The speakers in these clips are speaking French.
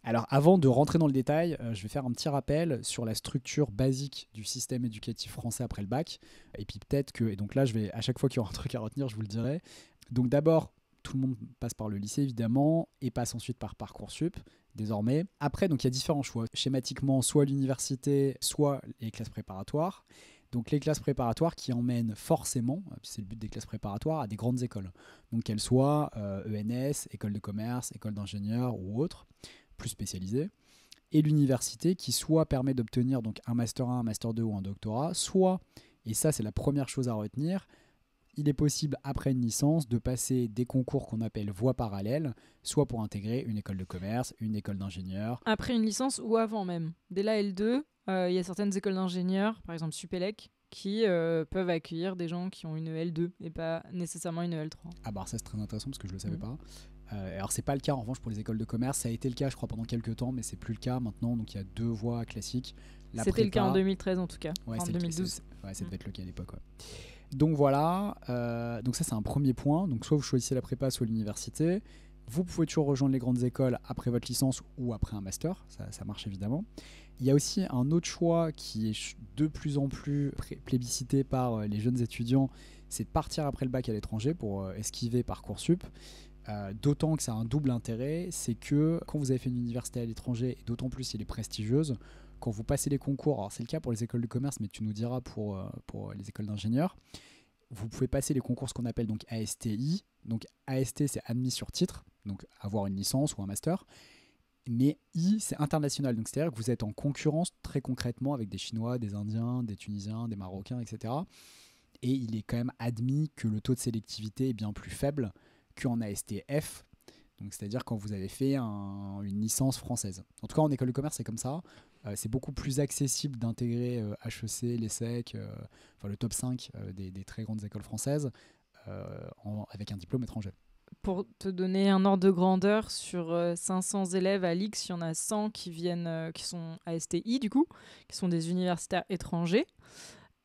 Alors, avant de rentrer dans le détail, je vais faire un petit rappel sur la structure basique du système éducatif français après le bac. Et puis peut-être que, et donc là, à chaque fois qu'il y aura un truc à retenir, je vous le dirai. Donc d'abord, tout le monde passe par le lycée évidemment et passe ensuite par Parcoursup désormais. Après, donc il y a différents choix. Schématiquement, soit l'université, soit les classes préparatoires. Donc les classes préparatoires qui emmènent forcément, c'est le but des classes préparatoires, à des grandes écoles. Donc qu'elles soient ENS, école de commerce, école d'ingénieur ou autres, plus spécialisées. Et l'université qui soit permet d'obtenir donc un master 1, un master 2 ou un doctorat, soit, et ça c'est la première chose à retenir, il est possible après une licence de passer des concours qu'on appelle voies parallèles, soit pour intégrer une école de commerce, une école d'ingénieur. Après une licence ou avant même. Dès la L2, il y a certaines écoles d'ingénieurs, par exemple Supélec, qui peuvent accueillir des gens qui ont une L2 et pas nécessairement une L3. Ah bah ça c'est très intéressant parce que je le savais pas. Alors c'est pas le cas en revanche pour les écoles de commerce, ça a été le cas je crois pendant quelques temps mais c'est plus le cas maintenant, donc il y a 2 voies classiques. C'était le cas en 2013 en tout cas, ouais, en 2012. Ouais, ça devait être le cas à l'époque. Ouais. Donc voilà, donc ça c'est un premier point, donc soit vous choisissez la prépa soit l'université. Vous pouvez toujours rejoindre les grandes écoles après votre licence ou après un master, ça marche évidemment. Il y a aussi un autre choix qui est de plus en plus plébiscité par les jeunes étudiants, c'est de partir après le bac à l'étranger pour esquiver Parcoursup. D'autant que ça a un double intérêt, c'est que quand vous avez fait une université à l'étranger, et d'autant plus si elle est prestigieuse, quand vous passez les concours, alors c'est le cas pour les écoles de commerce, mais tu nous diras pour les écoles d'ingénieurs, vous pouvez passer les concours ce qu'on appelle donc ASTI. Donc AST c'est admis sur titre, donc avoir une licence ou un master. Mais I c'est international, donc c'est-à-dire que vous êtes en concurrence très concrètement avec des Chinois, des Indiens, des Tunisiens, des Marocains, etc. Et il est quand même admis que le taux de sélectivité est bien plus faible qu'en ASTF. Donc c'est-à-dire quand vous avez fait une licence française. En tout cas en école de commerce c'est comme ça. C'est beaucoup plus accessible d'intégrer HEC, l'ESSEC, le top 5 des très grandes écoles françaises avec un diplôme étranger. Pour te donner un ordre de grandeur, sur 500 élèves à l'IX, il y en a 100 qui sont ASTI du coup, qui sont des universitaires étrangers.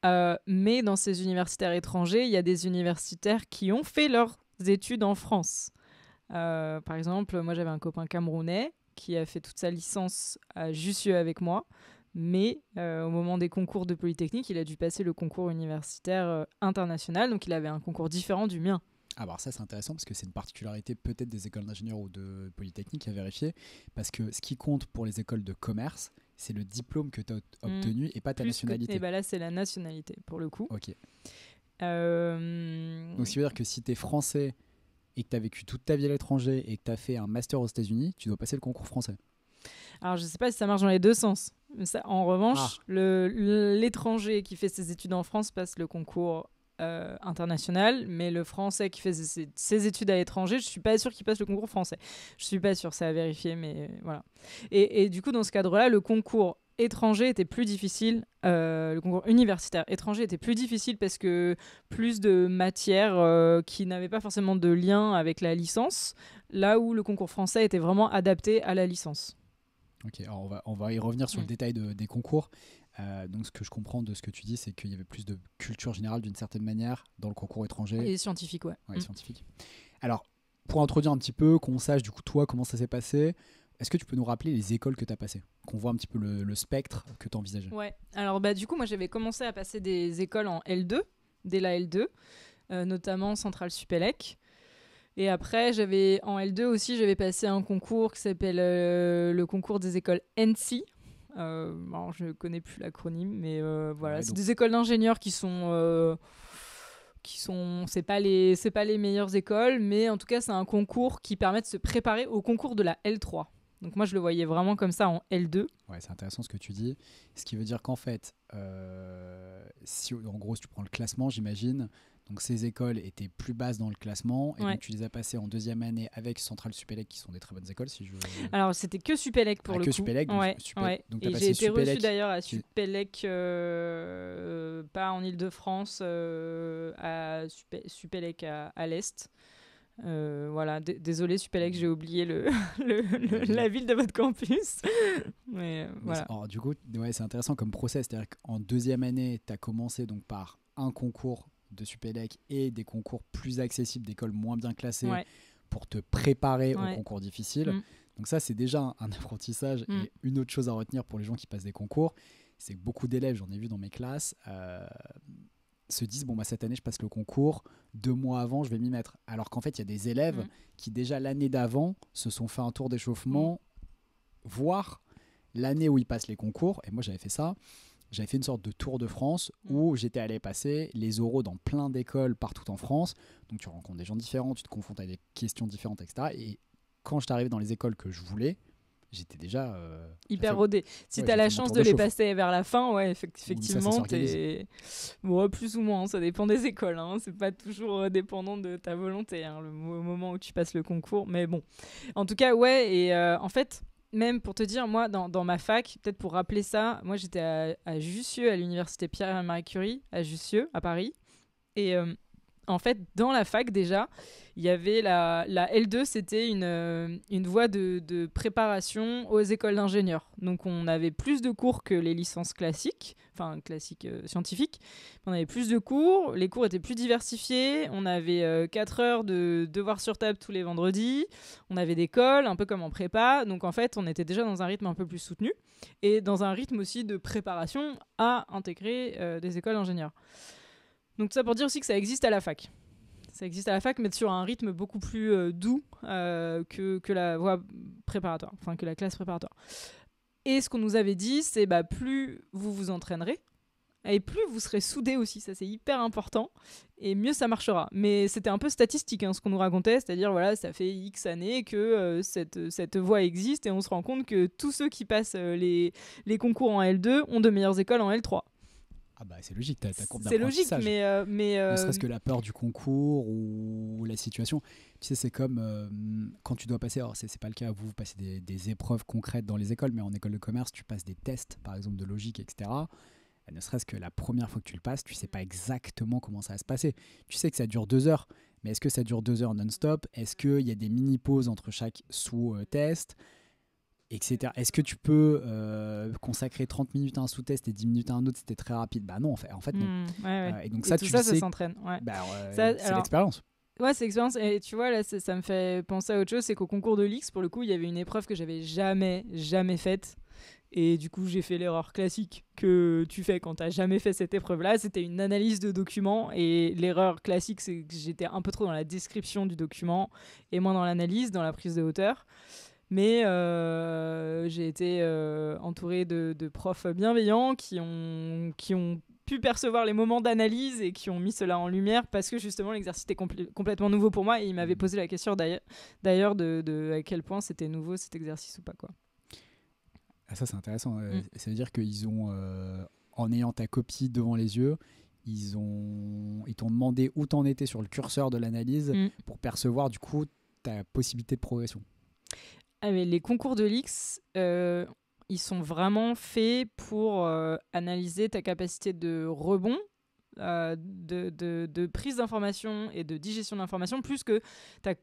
Mais dans ces universitaires étrangers, il y a des universitaires qui ont fait leurs études en France. Par exemple, moi j'avais un copain camerounais qui a fait toute sa licence à Jussieu avec moi, mais au moment des concours de Polytechnique, il a dû passer le concours universitaire international, donc il avait un concours différent du mien. Ah bah ça c'est intéressant parce que c'est une particularité peut-être des écoles d'ingénieurs ou de Polytechnique à vérifier, parce que ce qui compte pour les écoles de commerce, c'est le diplôme que tu as obtenu et pas ta nationalité. Et bah là c'est la nationalité pour le coup. Ok. Donc ça veut dire que si tu es français et que tu as vécu toute ta vie à l'étranger et que tu as fait un master aux États-Unis, tu dois passer le concours français. Alors, je ne sais pas si ça marche dans les deux sens. Ça, en revanche, l'étranger qui fait ses études en France passe le concours international, mais le français qui fait ses études à l'étranger, je ne suis pas sûre qu'il passe le concours français. Je ne suis pas sûre, c'est à vérifier, mais voilà. Et du coup, dans ce cadre-là, le concours étranger était plus difficile, le concours universitaire étranger était plus difficile parce que plus de matières qui n'avaient pas forcément de lien avec la licence, là où le concours français était vraiment adapté à la licence. Ok, alors on va y revenir sur le détail des concours. Donc ce que je comprends de ce que tu dis, c'est qu'il y avait plus de culture générale d'une certaine manière dans le concours étranger. Et scientifique, ouais. Scientifique. Alors, pour introduire un petit peu, qu'on sache du coup toi comment ça s'est passé, est-ce que tu peux nous rappeler les écoles que tu as passées, qu'on voit un petit peu le spectre que tu envisageais? Ouais, alors du coup moi j'avais commencé à passer des écoles en L2, dès la L2, notamment Centrale Supélec. Et après, en L2 aussi, j'avais passé un concours qui s'appelle le concours des écoles ENSI. Alors, je ne connais plus l'acronyme, mais voilà. Ouais, c'est des écoles d'ingénieurs qui sont c'est pas les meilleures écoles, mais en tout cas, c'est un concours qui permet de se préparer au concours de la L3. Donc moi, je le voyais vraiment comme ça en L2. Ouais, c'est intéressant ce que tu dis. Ce qui veut dire qu'en fait, si tu prends le classement, j'imagine, donc ces écoles étaient plus basses dans le classement, et donc tu les as passées en deuxième année avec Centrale Supélec, qui sont des très bonnes écoles. Alors c'était que Supélec pour le coup. Supélec, donc, ouais. Donc et j'ai été reçue d'ailleurs à Supélec, pas en Ile-de-France, à Supélec à l'Est. Voilà, désolé Supélec, j'ai oublié la ville de votre campus. Mais voilà. Alors, du coup, c'est intéressant comme process, c'est-à-dire qu'en deuxième année, tu as commencé donc par un concours de Supélec et des concours plus accessibles d'écoles moins bien classées pour te préparer aux concours difficiles. Donc ça, c'est déjà un apprentissage. Et une autre chose à retenir pour les gens qui passent des concours, c'est que beaucoup d'élèves, j'en ai vu dans mes classes, se disent bon, bah, cette année, je passe le concours, 2 mois avant, je vais m'y mettre. Alors qu'en fait, il y a des élèves qui, déjà l'année d'avant, se sont fait un tour d'échauffement, voire l'année où ils passent les concours. Et moi, j'avais fait ça. J'avais fait une sorte de tour de France où j'étais allé passer les oraux dans plein d'écoles partout en France. Donc, tu rencontres des gens différents, tu te confrontes à des questions différentes, etc. Et quand je suis arrivé dans les écoles que je voulais, j'étais déjà hyper rodé. Si tu as la chance de les passer vers la fin, ouais, effectivement, plus ou moins, ça dépend des écoles. Hein. C'est pas toujours dépendant de ta volonté, hein, au moment où tu passes le concours. Mais bon, en tout cas, ouais. Et en fait, même pour te dire, moi, dans ma fac, peut-être pour rappeler ça, moi, j'étais à Jussieu, à l'université Pierre-Marie Curie, à Jussieu, à Paris. Et en fait, dans la fac, déjà, il y avait la L2, c'était une voie de préparation aux écoles d'ingénieurs. Donc, on avait plus de cours que les licences classiques, enfin, classiques scientifiques. On avait plus de cours, les cours étaient plus diversifiés. On avait 4 heures de devoirs sur table tous les vendredis. On avait des cols, un peu comme en prépa. Donc, en fait, on était déjà dans un rythme un peu plus soutenu et dans un rythme aussi de préparation à intégrer des écoles d'ingénieurs. Donc, tout ça pour dire aussi que ça existe à la fac. Ça existe à la fac, mais sur un rythme beaucoup plus doux que la voie préparatoire, enfin que la classe préparatoire. Et ce qu'on nous avait dit, c'est plus vous vous entraînerez, et plus vous serez soudés aussi, ça c'est hyper important, et mieux ça marchera. Mais c'était un peu statistique ce qu'on nous racontait, c'est-à-dire voilà, ça fait X années que cette voie existe, et on se rend compte que tous ceux qui passent les concours en L2 ont de meilleures écoles en L3. Ah bah c'est logique, t'as courbe d'apprentissage. C'est logique, mais ne serait-ce que la peur du concours ou la situation. Tu sais, c'est comme quand tu dois passer, alors c'est pas le cas, vous passez des épreuves concrètes dans les écoles, mais en école de commerce, tu passes des tests, par exemple de logique, etc. Et ne serait-ce que la première fois que tu le passes, tu sais pas exactement comment ça va se passer. Tu sais que ça dure 2 heures, mais est-ce que ça dure 2 heures non-stop? Est-ce qu'il y a des mini-pauses entre chaque sous-test, etc. Est-ce que tu peux consacrer 30 minutes à un sous-test et 10 minutes à un autre, c'était très rapide? Bah non, en fait non. Et donc et ça, tu ça, sais, ça s'entraîne. Ouais. C'est l'expérience. Ouais, c'est l'expérience. Et tu vois, là, ça me fait penser à autre chose, c'est qu'au concours de l'X, pour le coup, il y avait une épreuve que j'avais jamais faite. Et du coup, j'ai fait l'erreur classique que tu fais quand t'as jamais fait cette épreuve-là. C'était une analyse de document. Et l'erreur classique, c'est que j'étais un peu trop dans la description du document et moins dans l'analyse, dans la prise de hauteur. Mais j'ai été entourée de profs bienveillants qui ont pu percevoir les moments d'analyse et qui ont mis cela en lumière parce que justement l'exercice était complètement nouveau pour moi et ils m'avaient posé la question d'ailleurs de à quel point c'était nouveau cet exercice ou pas, quoi. Ah, ça c'est intéressant. Ça veut dire qu'ils ont, en ayant ta copie devant les yeux, ils t'ont demandé où t'en étais sur le curseur de l'analyse pour percevoir du coup ta possibilité de progression. Ah, mais les concours de l'X, ils sont vraiment faits pour analyser ta capacité de rebond, de prise d'information et de digestion d'information, plus que ta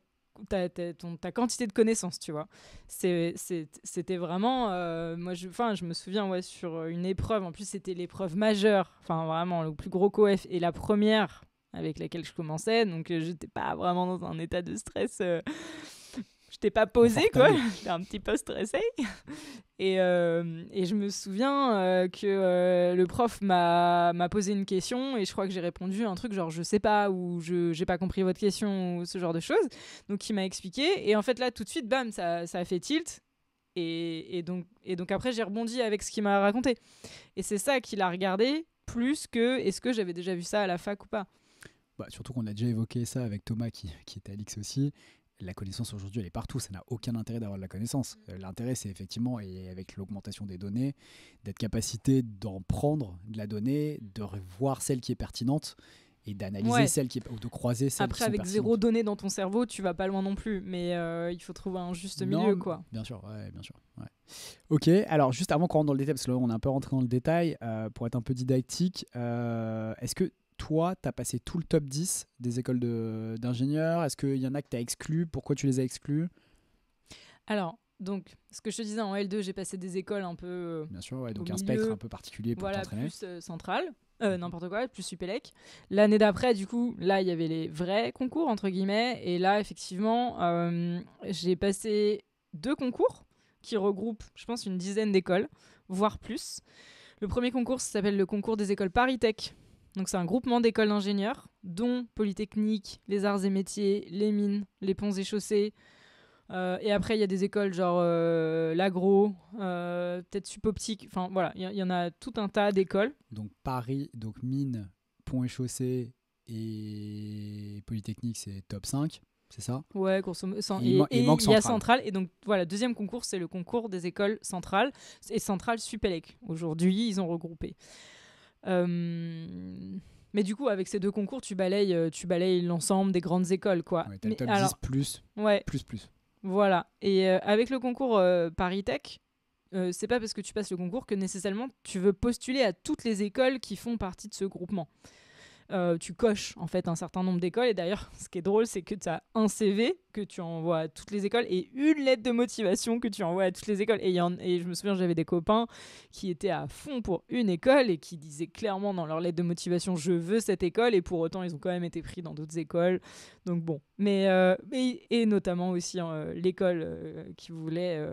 quantité de connaissances, tu vois. C'était vraiment... moi, je me souviens, sur une épreuve, en plus, c'était l'épreuve majeure, enfin, vraiment, le plus gros coef, et la première avec laquelle je commençais, donc j'étais pas vraiment dans un état de stress... J'étais pas posée, quoi. J'étais un petit peu stressée. Et je me souviens que le prof m'a posé une question et je crois que j'ai répondu un truc genre je sais pas ou j'ai pas compris votre question ou ce genre de choses. Donc il m'a expliqué et en fait là tout de suite bam ça a fait tilt et donc après j'ai rebondi avec ce qu'il m'a raconté. Et c'est ça qu'il a regardé plus que est-ce que j'avais déjà vu ça à la fac ou pas. Bah, surtout qu'on a déjà évoqué ça avec Thomas qui était à l'X aussi. La connaissance aujourd'hui elle est partout, ça n'a aucun intérêt d'avoir de la connaissance. L'intérêt c'est effectivement, et avec l'augmentation des données, d'être capacité d'en prendre de la donnée, de voir celle qui est pertinente et d'analyser celle qui est, ou de croiser celle qui sont pertinentes. Après avec 0 donnée dans ton cerveau tu vas pas loin non plus, mais il faut trouver un juste milieu, quoi. Bien sûr, bien sûr. Ouais. Ok, alors juste avant qu'on rentre dans le détail, parce que là on est un peu rentré dans le détail, pour être un peu didactique, est-ce que toi, tu as passé tout le top 10 des écoles d'ingénieurs? Est-ce qu'il y en a que tu as exclus? Pourquoi tu les as exclus? Alors, donc, ce que je te disais, en L2, j'ai passé des écoles un peu... Bien sûr, donc un spectre un peu particulier pour t'entraîner. Plus central, n'importe quoi, plus Supélec. L'année d'après, du coup, là, il y avait les vrais concours, entre guillemets. Et là, effectivement, j'ai passé 2 concours qui regroupent, je pense, une dizaine d'écoles, voire plus. Le premier concours s'appelle le concours des écoles ParisTech. Donc c'est un groupement d'écoles d'ingénieurs, dont Polytechnique, les arts et métiers, les mines, les ponts et chaussées. Et après, il y a des écoles genre l'agro, peut-être Supoptique. Enfin voilà, il y en a tout un tas d'écoles. Donc Paris, donc mines, ponts et chaussées et Polytechnique, c'est top 5, c'est ça? Ouais, grosso modo. Et il manque y a Centrale. Centrale. Et donc voilà, deuxième concours, c'est le concours des écoles centrales. Et Centrale Supélec. Aujourd'hui, ils ont regroupé. Mais du coup, avec ces 2 concours, tu balayes l'ensemble des grandes écoles, quoi. Ouais, t'as le top alors, 10 plus, ouais, plus. voilà. Et avec le concours ParisTech, c'est pas parce que tu passes le concours que nécessairement tu veux postuler à toutes les écoles qui font partie de ce groupement. Tu coches en fait un certain nombre d'écoles, et d'ailleurs ce qui est drôle, c'est que tu as un CV que tu envoies à toutes les écoles et une lettre de motivation que tu envoies à toutes les écoles, et je me souviens, j'avais des copains qui étaient à fond pour une école et qui disaient clairement dans leur lettre de motivation je veux cette école, et pour autant ils ont quand même été pris dans d'autres écoles. Donc bon, et notamment aussi l'école qui voulait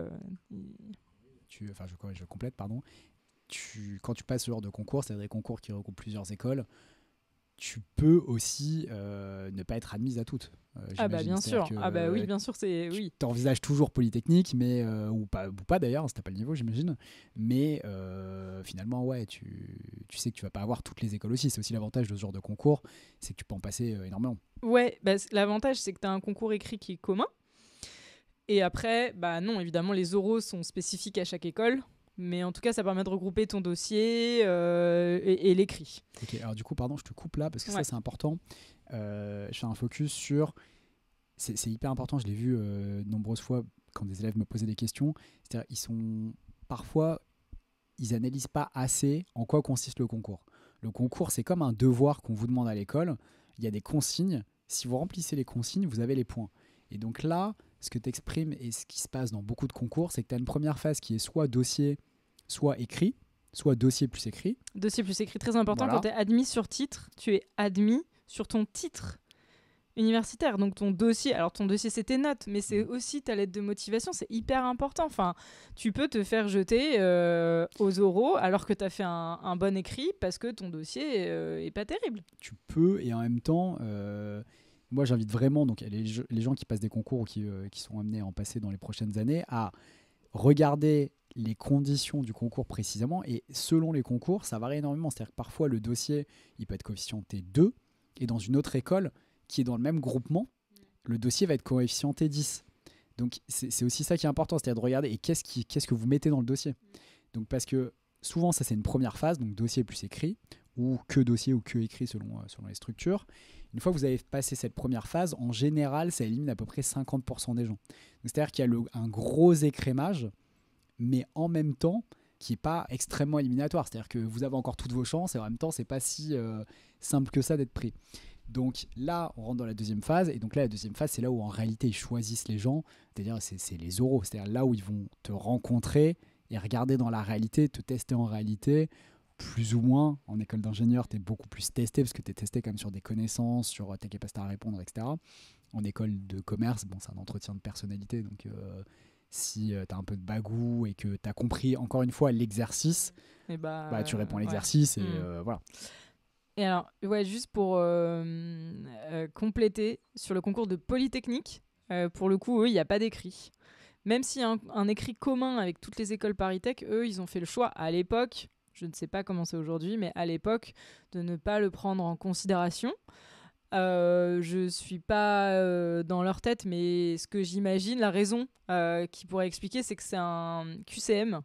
Je complète, pardon. Quand tu passes ce genre de concours, c'est des concours qui regroupent plusieurs écoles, tu peux aussi ne pas être admise à toutes. Ah bah bien sûr, oui, bien sûr, c'est oui. Tu envisages toujours Polytechnique, mais ou pas d'ailleurs, si t'as pas le niveau, j'imagine. Mais finalement, ouais, tu sais que tu vas pas avoir toutes les écoles aussi. C'est aussi l'avantage de ce genre de concours, c'est que tu peux en passer énormément. Ouais, l'avantage, c'est que tu as un concours écrit qui est commun. Et après, non, évidemment, les oraux sont spécifiques à chaque école. Mais en tout cas, ça permet de regrouper ton dossier et l'écrit. Ok, alors du coup, pardon, je te coupe là, parce que ça, c'est important. Je fais un focus sur... C'est hyper important, je l'ai vu de nombreuses fois quand des élèves me posaient des questions. C'est-à-dire, parfois, ils analysent pas assez en quoi consiste le concours. Le concours, c'est comme un devoir qu'on vous demande à l'école. Il y a des consignes. Si vous remplissez les consignes, vous avez les points. Et donc là, ce que tu exprimes et ce qui se passe dans beaucoup de concours, c'est que tu as une première phase qui est soit dossier, soit écrit, soit dossier plus écrit. Dossier plus écrit, très important. Voilà. Quand tu es admis sur titre, tu es admis sur ton titre universitaire. Donc ton dossier c'est tes notes, mais c'est aussi ta lettre de motivation, c'est hyper important. Enfin, tu peux te faire jeter aux oraux alors que tu as fait un bon écrit parce que ton dossier est pas terrible. Tu peux, et en même temps... moi, j'invite vraiment donc, les gens qui passent des concours ou qui sont amenés à en passer dans les prochaines années à regarder les conditions du concours précisément. Et selon les concours, ça varie énormément. C'est-à-dire que parfois, le dossier, il peut être coefficienté 2. Et dans une autre école qui est dans le même groupement, le dossier va être coefficienté 10. Donc, c'est aussi ça qui est important. C'est-à-dire de regarder et qu'est-ce que vous mettez dans le dossier. Donc, parce que souvent, ça, c'est une première phase. Donc, dossier plus écrit, ou que dossier ou que écrit selon les structures. Une fois que vous avez passé cette première phase, en général, ça élimine à peu près 50% des gens. C'est-à-dire qu'il y a un gros écrémage, mais en même temps, qui n'est pas extrêmement éliminatoire. C'est-à-dire que vous avez encore toutes vos chances, et en même temps, c'est pas si simple que ça d'être pris. Donc là, on rentre dans la deuxième phase, et donc là, la deuxième phase, c'est là où en réalité, ils choisissent les gens. C'est-à-dire, c'est les oraux. C'est-à-dire là où ils vont te rencontrer et regarder dans la réalité, te tester en réalité. Plus ou moins, en école d'ingénieur, tu es beaucoup plus testé parce que tu es testé quand même sur des connaissances, sur ta capacité à répondre, etc. En école de commerce, c'est un entretien de personnalité, donc si tu as un peu de bagou et que tu as compris encore une fois l'exercice, tu réponds à l'exercice et voilà. Et alors, juste pour compléter, sur le concours de Polytechnique, pour le coup, eux, il n'y a pas d'écrit. Même s'il y a un écrit commun avec toutes les écoles ParisTech, eux, ils ont fait le choix à l'époque, je ne sais pas comment c'est aujourd'hui, mais à l'époque, de ne pas le prendre en considération. Je suis pas dans leur tête, mais ce que j'imagine, la raison qui pourrait expliquer, c'est que c'est un QCM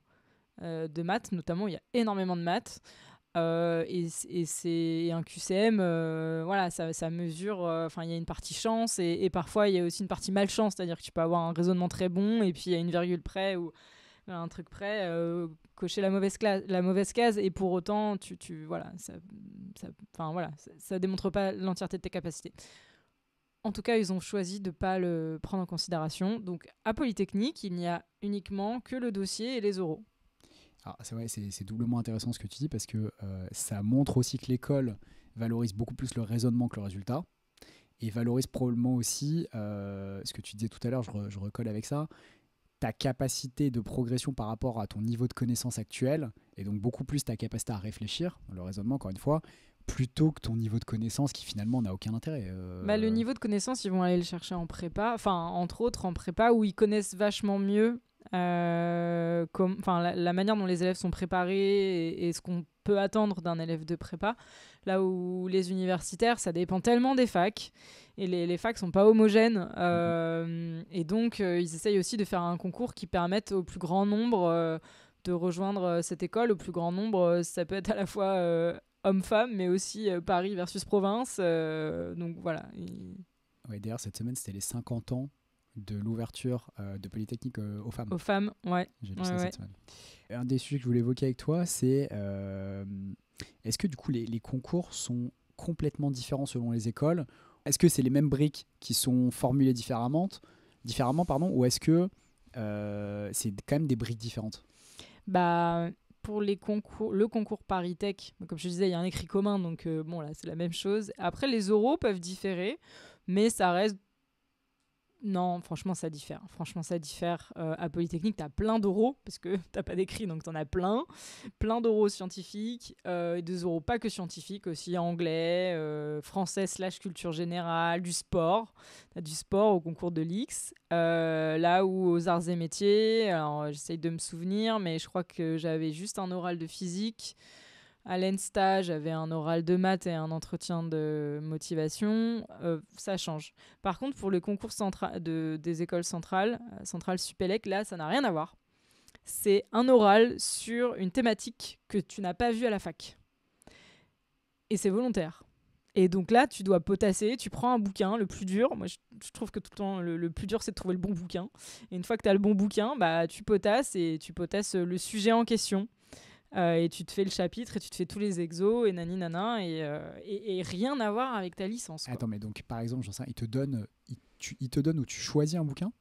de maths, notamment, il y a énormément de maths. Et c'est un QCM, voilà, ça mesure, il y a une partie chance et parfois il y a aussi une partie malchance, c'est-à-dire que tu peux avoir un raisonnement très bon et puis il y a une virgule près ou un truc près, cocher la mauvaise case, et pour autant ça démontre pas l'entièreté de tes capacités. En tout cas, ils ont choisi de ne pas le prendre en considération. Donc à Polytechnique, il n'y a uniquement que le dossier et les oraux. Alors, c'est doublement intéressant ce que tu dis parce que ça montre aussi que l'école valorise beaucoup plus le raisonnement que le résultat, et valorise probablement aussi ce que tu disais tout à l'heure, je recolle avec ça, ta capacité de progression par rapport à ton niveau de connaissance actuel, et donc beaucoup plus ta capacité à réfléchir, le raisonnement encore une fois, plutôt que ton niveau de connaissance qui finalement n'a aucun intérêt. Le niveau de connaissance, ils vont aller le chercher en prépa, enfin entre autres en prépa où ils connaissent vachement mieux la manière dont les élèves sont préparés et ce qu'on peut attendre d'un élève de prépa. Là où les universitaires, ça dépend tellement des facs et les facs sont pas homogènes et donc ils essayent aussi de faire un concours qui permette au plus grand nombre de rejoindre cette école. Au plus grand nombre, ça peut être à la fois homme-femme, mais aussi Paris versus province. Donc voilà. Ouais, d'ailleurs, cette semaine, c'était les 50 ans de l'ouverture de Polytechnique aux femmes. Aux femmes, ouais. J'ai lu ça cette semaine. Un des sujets que je voulais évoquer avec toi, c'est est-ce que du coup les concours sont complètement différents selon les écoles? Est-ce que c'est les mêmes briques qui sont formulées différemment ou est-ce que c'est quand même des briques différentes? Pour les concours, le concours ParisTech, comme je te disais, il y a un écrit commun, donc là c'est la même chose. Après, les oraux peuvent différer, mais ça reste. Non, franchement, ça diffère. À Polytechnique, tu as plein d'oraux, parce que tu n'as pas d'écrit, donc tu en as plein. Plein d'oraux scientifiques, et des oraux pas que scientifiques, aussi anglais, français / culture générale, du sport. Tu as du sport au concours de l'X. Là où aux arts et métiers, alors j'essaye de me souvenir, mais je crois que j'avais juste un oral de physique. À l'ENSTA, j'avais un oral de maths et un entretien de motivation. Ça change. Par contre, pour le concours des écoles centrales Supélec, là, ça n'a rien à voir. C'est un oral sur une thématique que tu n'as pas vue à la fac. Et c'est volontaire. Et donc là, tu dois potasser, tu prends un bouquin, le plus dur. Moi, je trouve que tout le temps, le plus dur, c'est de trouver le bon bouquin. Et une fois que tu as le bon bouquin, tu potasses le sujet en question. Et tu te fais le chapitre et tu te fais tous les exos et nani nana et rien à voir avec ta licence, quoi. Attends, mais donc par exemple, j'en sais rien, il te donne où tu choisis un bouquin?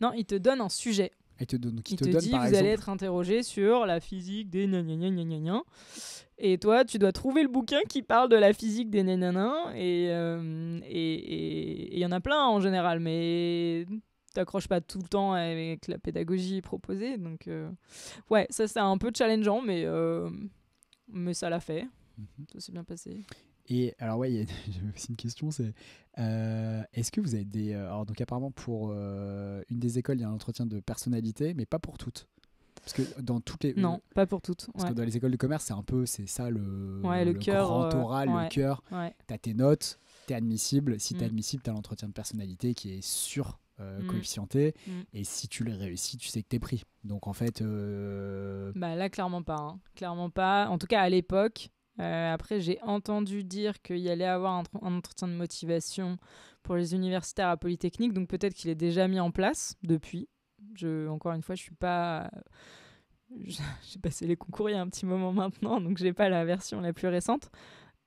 Non, il te donne un sujet. Il te dit, vous allez être interrogé sur la physique des gna. Et toi, tu dois trouver le bouquin qui parle de la physique des gna. Et il y en a plein en général, mais t'accroches pas tout le temps avec la pédagogie proposée. Donc, ça c'est un peu challengeant, mais ça l'a fait. Ça s'est bien passé. Et alors, j'avais aussi une question, c'est est-ce que vous avez des. Alors, donc, apparemment, pour une des écoles, il y a un entretien de personnalité, mais pas pour toutes. Parce que dans toutes les. Non, pas pour toutes. Parce que dans les écoles de commerce, c'est ça le cœur, grand oral, le cœur. Ouais. T'as tes notes, t'es admissible. Si t'es admissible, t'as l'entretien de personnalité qui est coefficienté. Et si tu le réussis, tu sais que t'es pris. Donc, en fait. Là, clairement pas. Hein. Clairement pas. En tout cas, à l'époque. Après, j'ai entendu dire qu'il y allait avoir un entretien de motivation pour les universitaires à Polytechnique, donc peut-être qu'il est déjà mis en place depuis. Encore une fois, je suis pas... J'ai passé les concours il y a un petit moment maintenant, donc j'ai pas la version la plus récente.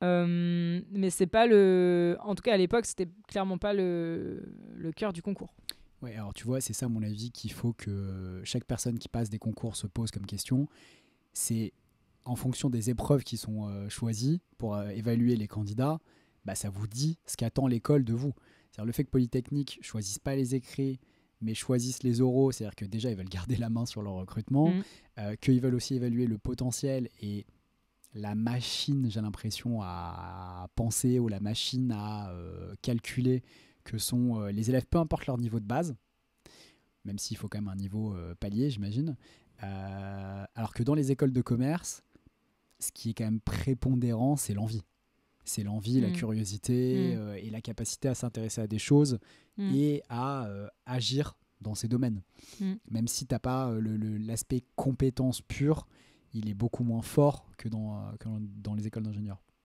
Mais c'est pas le... En tout cas, à l'époque, c'était clairement pas le cœur du concours. Ouais, alors tu vois, c'est ça, à mon avis, qu'il faut que chaque personne qui passe des concours se pose comme question. C'est... en fonction des épreuves qui sont choisies pour évaluer les candidats, ça vous dit ce qu'attend l'école de vous. C'est-à-dire le fait que Polytechnique ne choisisse pas les écrits, mais choisissent les oraux, c'est-à-dire que déjà, ils veulent garder la main sur leur recrutement, qu'ils veulent aussi évaluer le potentiel et la machine, j'ai l'impression, à penser ou la machine à calculer que sont les élèves, peu importe leur niveau de base, même s'il faut quand même un niveau palier, j'imagine. Alors que dans les écoles de commerce, ce qui est quand même prépondérant, c'est l'envie. C'est l'envie, la curiosité et la capacité à s'intéresser à des choses et à agir dans ces domaines. Même si tu n'as pas l'aspect compétence pure, il est beaucoup moins fort que dans les écoles d'ingénieurs.